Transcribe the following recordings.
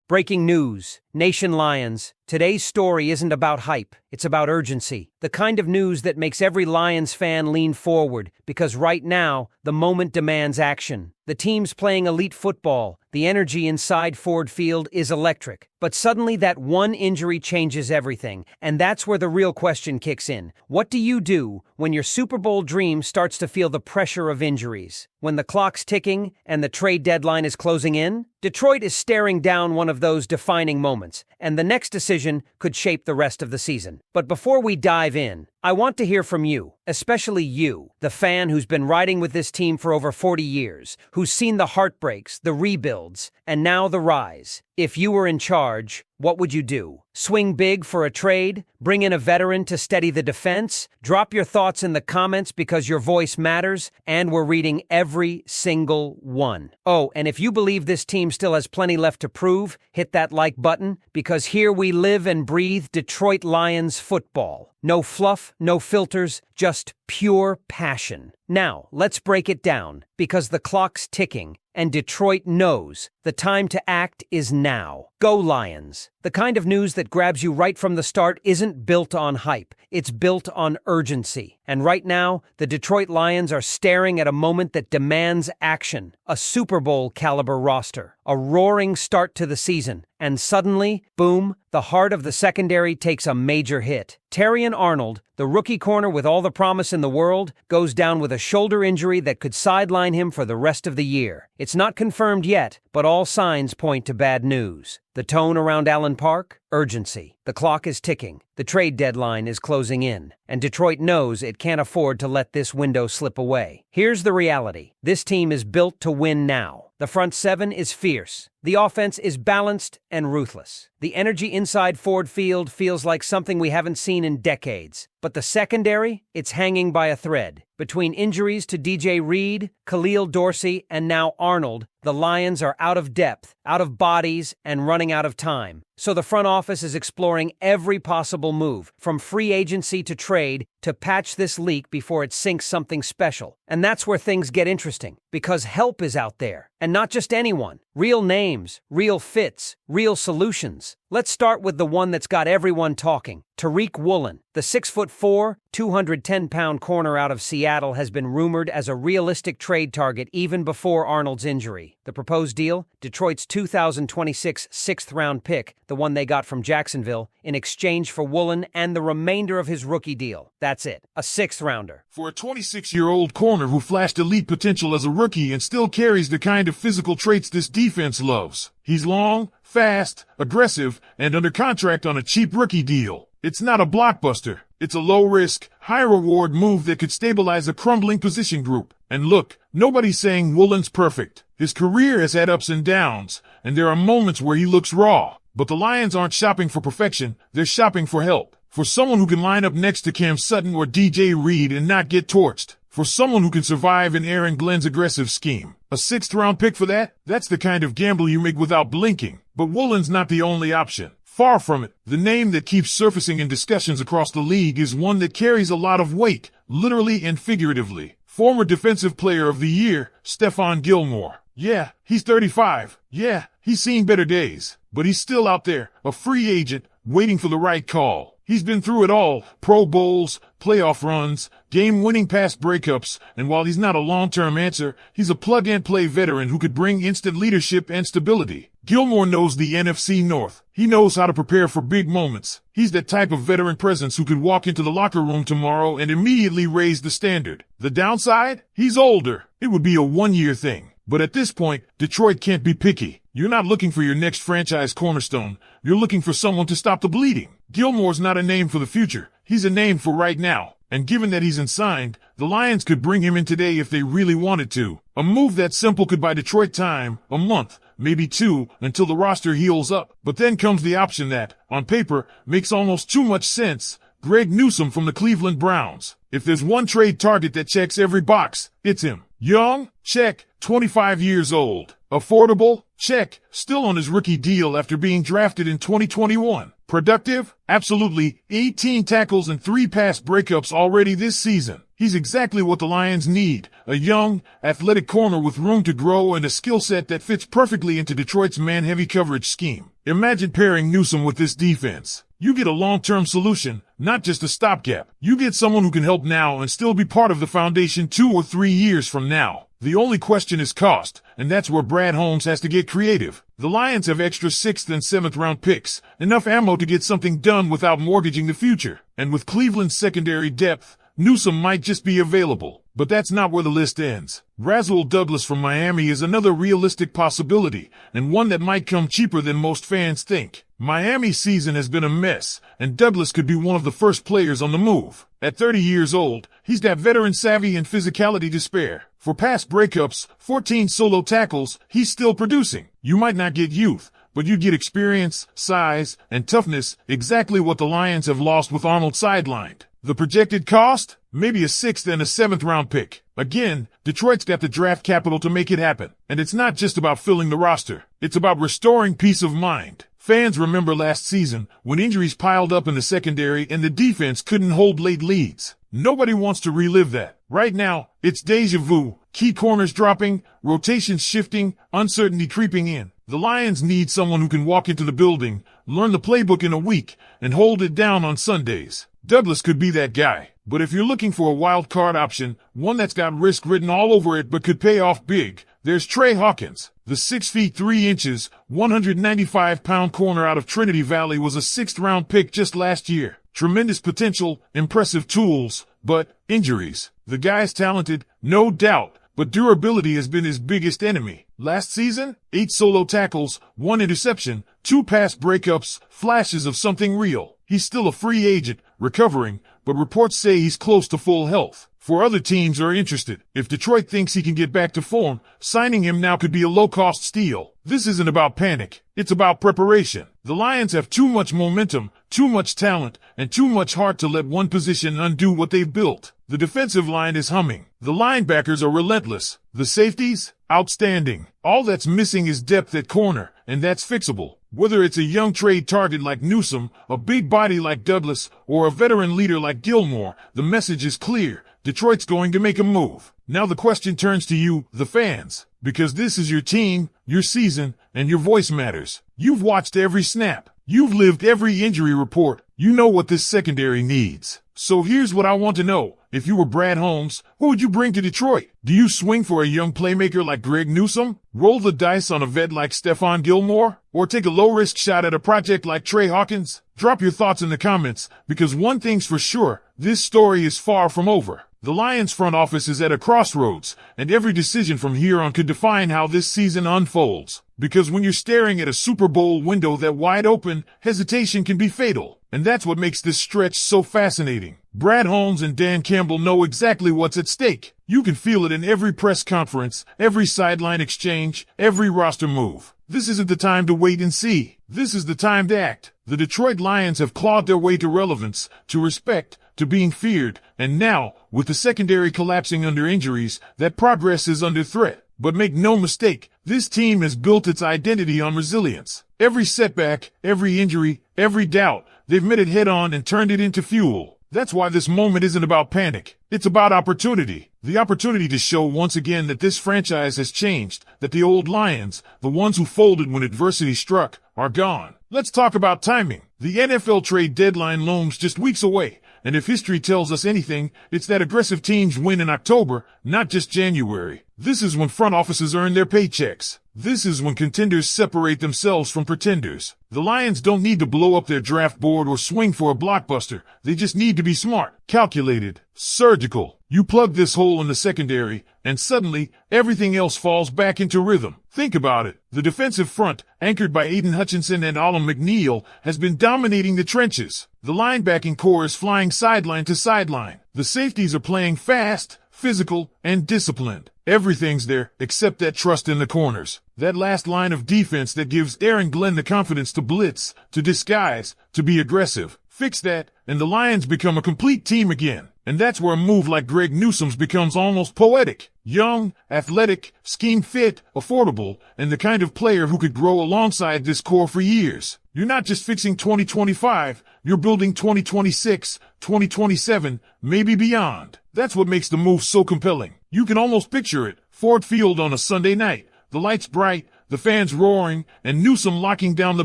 Breaking news. Nation Lions. Today's story isn't about hype, it's about urgency. The kind of news that makes every Lions fan lean forward, because right now, the moment demands action. The team's playing elite football. The energy inside Ford Field is electric. But suddenly that one injury changes everything, and that's where the real question kicks in. What do you do when your Super Bowl dream starts to feel the pressure of injuries? When the clock's ticking and the trade deadline is closing in? Detroit is staring down one of those defining moments, and the next decision could shape the rest of the season. But before we dive in, I want to hear from you, especially you, the fan who's been riding with this team for over 40 years, who's seen the heartbreaks, the rebuilds, and now the rise. If you were in charge, what would you do? Swing big for a trade? Bring in a veteran to steady the defense? Drop your thoughts in the comments because your voice matters, and we're reading every single one. Oh, and if you believe this team still has plenty left to prove, hit that like button, because here we live and breathe Detroit Lions football. No fluff, no filters, just pure passion. Now, let's break it down, because the clock's ticking, and Detroit knows the time to act is now. Go Lions! The kind of news that grabs you right from the start isn't built on hype, it's built on urgency. And right now, the Detroit Lions are staring at a moment that demands action. A Super Bowl caliber roster, a roaring start to the season, and suddenly, boom, the heart of the secondary takes a major hit. Terrion Arnold, the rookie corner with all the promise in the world, goes down with a shoulder injury that could sideline him for the rest of the year. It's not confirmed yet, but all signs point to bad news. The tone around Allen Park? Urgency. The clock is ticking. The trade deadline is closing in, and Detroit knows it can't afford to let this window slip away. Here's the reality. This team is built to win now. The front seven is fierce. The offense is balanced and ruthless. The energy inside Ford Field feels like something we haven't seen in decades. But the secondary? It's hanging by a thread. Between injuries to DJ Reed, Khalil Dorsey, and now Arnold, the Lions are out of depth, out of bodies, and running out of time. So the front office is exploring every possible move, from free agency to trade, to patch this leak before it sinks something special. And that's where things get interesting, because help is out there. And not just anyone. Real names, real fits, real solutions. Let's start with the one that's got everyone talking. Tariq Woolen, the 6'4", 210-pound corner out of Seattle, has been rumored as a realistic trade target even before Arnold's injury. The proposed deal? Detroit's 2026 sixth-round pick, the one they got from Jacksonville, in exchange for Woolen and the remainder of his rookie deal. That's it, a sixth-rounder. For a 26-year-old corner who flashed elite potential as a rookie and still carries the kind of physical traits this defense loves. He's long, fast, aggressive, and under contract on a cheap rookie deal. It's not a blockbuster. It's a low-risk, high-reward move that could stabilize a crumbling position group. And look, nobody's saying Woolen's perfect. His career has had ups and downs, and there are moments where he looks raw. But the Lions aren't shopping for perfection, they're shopping for help. For someone who can line up next to Cam Sutton or DJ Reed and not get torched. For someone who can survive in Aaron Glenn's aggressive scheme. A sixth-round pick for that? That's the kind of gamble you make without blinking. But Woolen's not the only option. Far from it. The name that keeps surfacing in discussions across the league is one that carries a lot of weight, literally and figuratively. Former Defensive Player of the Year, Stephon Gilmore. Yeah, he's 35. Yeah, he's seen better days. But he's still out there, a free agent, waiting for the right call. He's been through it all, Pro Bowls, playoff runs, game-winning pass breakups, and while he's not a long-term answer, he's a plug-and-play veteran who could bring instant leadership and stability. Gilmore knows the NFC North. He knows how to prepare for big moments. He's that type of veteran presence who could walk into the locker room tomorrow and immediately raise the standard. The downside? He's older. It would be a one-year thing. But at this point, Detroit can't be picky. You're not looking for your next franchise cornerstone. You're looking for someone to stop the bleeding. Gilmore's not a name for the future. He's a name for right now. And given that he's unsigned, the Lions could bring him in today if they really wanted to. A move that simple could buy Detroit time, a month, maybe two, until the roster heals up. But then comes the option that, on paper, makes almost too much sense. Greg Newsome from the Cleveland Browns. If there's one trade target that checks every box, it's him. Young? Check. 25 years old. Affordable? Check. Still on his rookie deal after being drafted in 2021. Productive? Absolutely. 18 tackles and 3 pass breakups already this season. He's exactly what the Lions need. A young, athletic corner with room to grow and a skill set that fits perfectly into Detroit's man-heavy coverage scheme. Imagine pairing Newsome with this defense. You get a long-term solution, not just a stopgap. You get someone who can help now and still be part of the foundation 2 or 3 years from now. The only question is cost, and that's where Brad Holmes has to get creative. The Lions have extra 6th and 7th round picks, enough ammo to get something done without mortgaging the future. And with Cleveland's secondary depth, Newsome might just be available. But that's not where the list ends. Rasul Douglas from Miami is another realistic possibility, and one that might come cheaper than most fans think. Miami's season has been a mess, and Douglas could be one of the first players on the move. At 30 years old, he's got veteran savvy and physicality to spare. For past breakups, 14 solo tackles, he's still producing. You might not get youth, but you get experience, size, and toughness, exactly what the Lions have lost with Arnold sidelined. The projected cost? Maybe a 6th and a 7th round pick. Again, Detroit's got the draft capital to make it happen. And it's not just about filling the roster. It's about restoring peace of mind. Fans remember last season when injuries piled up in the secondary and the defense couldn't hold late leads. Nobody wants to relive that. Right now, it's deja vu. Key corners dropping, rotations shifting, uncertainty creeping in. The Lions need someone who can walk into the building, learn the playbook in a week, and hold it down on Sundays. Douglas could be that guy. But if you're looking for a wild card option, one that's got risk written all over it but could pay off big, there's Trey Hawkins. The 6 feet 3 inches, 195-pound corner out of Trinity Valley was a 6th round pick just last year. Tremendous potential, impressive tools, but injuries. The guy's talented, no doubt, but durability has been his biggest enemy. Last season, 8 solo tackles, 1 interception, 2 pass breakups, flashes of something real. He's still a free agent, recovering, but reports say he's close to full health. For other teams are interested. If Detroit thinks he can get back to form, signing him now could be a low-cost steal. This isn't about panic. It's about preparation. The Lions have too much momentum, too much talent, and too much heart to let one position undo what they've built. The defensive line is humming. The linebackers are relentless. The safeties? Outstanding. All that's missing is depth at corner, and that's fixable. Whether it's a young trade target like Newsome, a big body like Douglas, or a veteran leader like Gilmore, the message is clear. Detroit's going to make a move. Now the question turns to you, the fans, because this is your team, your season, and your voice matters. You've watched every snap. You've lived every injury report. You know what this secondary needs. So here's what I want to know. If you were Brad Holmes, who would you bring to Detroit? Do you swing for a young playmaker like Greg Newsome? Roll the dice on a vet like Stephon Gilmore? Or take a low-risk shot at a project like Trey Hawkins? Drop your thoughts in the comments, because one thing's for sure, this story is far from over. The Lions front office is at a crossroads, and every decision from here on could define how this season unfolds. Because when you're staring at a Super Bowl window that wide open, hesitation can be fatal. And that's what makes this stretch so fascinating. Brad Holmes and Dan Campbell know exactly what's at stake. You can feel it in every press conference, every sideline exchange, every roster move. This isn't the time to wait and see. This is the time to act. The Detroit Lions have clawed their way to relevance, to respect, to being feared, and now, with the secondary collapsing under injuries, that progress is under threat. But make no mistake, this team has built its identity on resilience. Every setback, every injury, every doubt, they've met it head on and turned it into fuel. That's why this moment isn't about panic. It's about opportunity. The opportunity to show once again that this franchise has changed, that the old Lions, the ones who folded when adversity struck, are gone. Let's talk about timing. The NFL trade deadline looms just weeks away. And if history tells us anything, it's that aggressive teams win in October, not just January. This is when front offices earn their paychecks. This is when contenders separate themselves from pretenders. The Lions don't need to blow up their draft board or swing for a blockbuster. They just need to be smart, calculated, surgical. You plug this hole in the secondary, and suddenly, everything else falls back into rhythm. Think about it. The defensive front, anchored by Aiden Hutchinson and Alan McNeil, has been dominating the trenches. The linebacking core is flying sideline to sideline. The safeties are playing fast, physical, and disciplined. Everything's there, except that trust in the corners. That last line of defense that gives Aaron Glenn the confidence to blitz, to disguise, to be aggressive. Fix that, and the Lions become a complete team again. And that's where a move like Greg Newsome's becomes almost poetic. Young, athletic, scheme fit, affordable, and the kind of player who could grow alongside this core for years. You're not just fixing 2025, you're building 2026, 2027, maybe beyond. That's what makes the move so compelling. You can almost picture it. Ford Field on a Sunday night. The lights bright, the fans roaring, and Newsome locking down the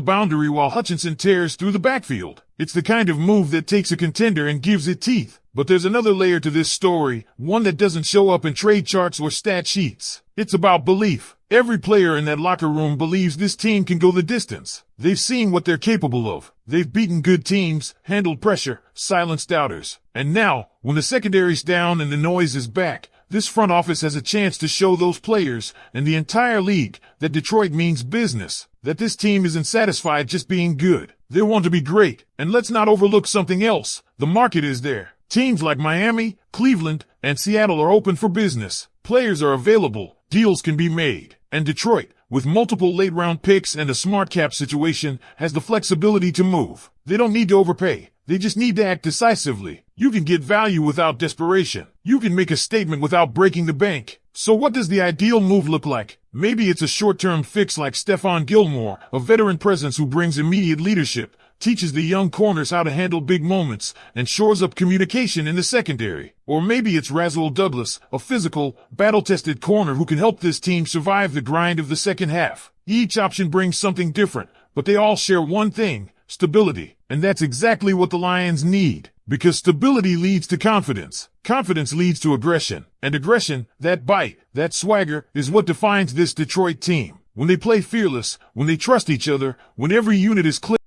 boundary while Hutchinson tears through the backfield. It's the kind of move that takes a contender and gives it teeth. But there's another layer to this story, one that doesn't show up in trade charts or stat sheets. It's about belief. Every player in that locker room believes this team can go the distance. They've seen what they're capable of. They've beaten good teams, handled pressure, silenced doubters. And now, when the secondary's down and the noise is back, this front office has a chance to show those players and the entire league that Detroit means business, that this team isn't satisfied just being good. They want to be great. And let's not overlook something else. The market is there. Teams like Miami, Cleveland, and Seattle are open for business. Players are available. Deals can be made. And Detroit, with multiple late-round picks and a smart cap situation, has the flexibility to move. They don't need to overpay. They just need to act decisively. You can get value without desperation. You can make a statement without breaking the bank. So what does the ideal move look like? Maybe it's a short-term fix like Stephon Gilmore, a veteran presence who brings immediate leadership, teaches the young corners how to handle big moments, and shores up communication in the secondary. Or maybe it's Rasul Douglas, a physical, battle-tested corner who can help this team survive the grind of the second half. Each option brings something different, but they all share one thing: stability. And that's exactly what the Lions need. Because stability leads to confidence. Confidence leads to aggression. And aggression, that bite, that swagger, is what defines this Detroit team. When they play fearless, when they trust each other, when every unit is clear.